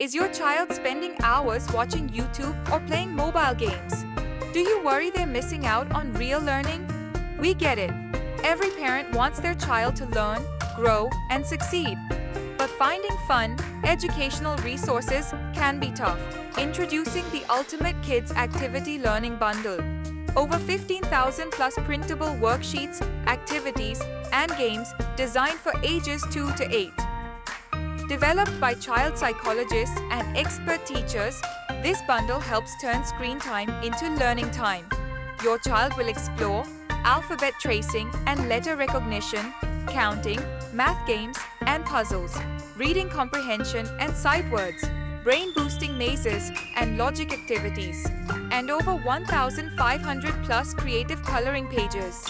Is your child spending hours watching YouTube or playing mobile games? Do you worry they're missing out on real learning? We get it. Every parent wants their child to learn, grow, and succeed. But finding fun, educational resources can be tough. Introducing the Ultimate Kids Activity Learning Bundle. Over 15,000 plus printable worksheets, activities, and games designed for ages 2 to 8. Developed by child psychologists and expert teachers, this bundle helps turn screen time into learning time. Your child will explore alphabet tracing and letter recognition, counting, math games and puzzles, reading comprehension and sight words, brain-boosting mazes and logic activities, and over 1,500 plus creative coloring pages.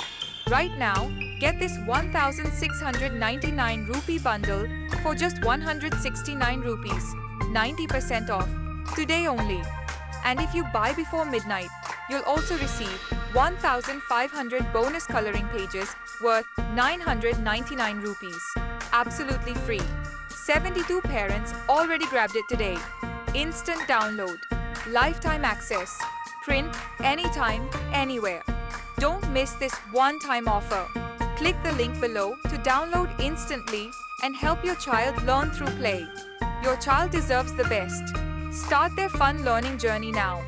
Right now, get this 1,699 rupee bundle for just 169 rupees, 90% off, today only. And if you buy before midnight, you'll also receive 1,500 bonus coloring pages worth 999 rupees, absolutely free. 72 parents already grabbed it today. Instant download, lifetime access, print anytime, anywhere. Don't miss this one-time offer. Click the link below to download instantly and help your child learn through play. Your child deserves the best. Start their fun learning journey now.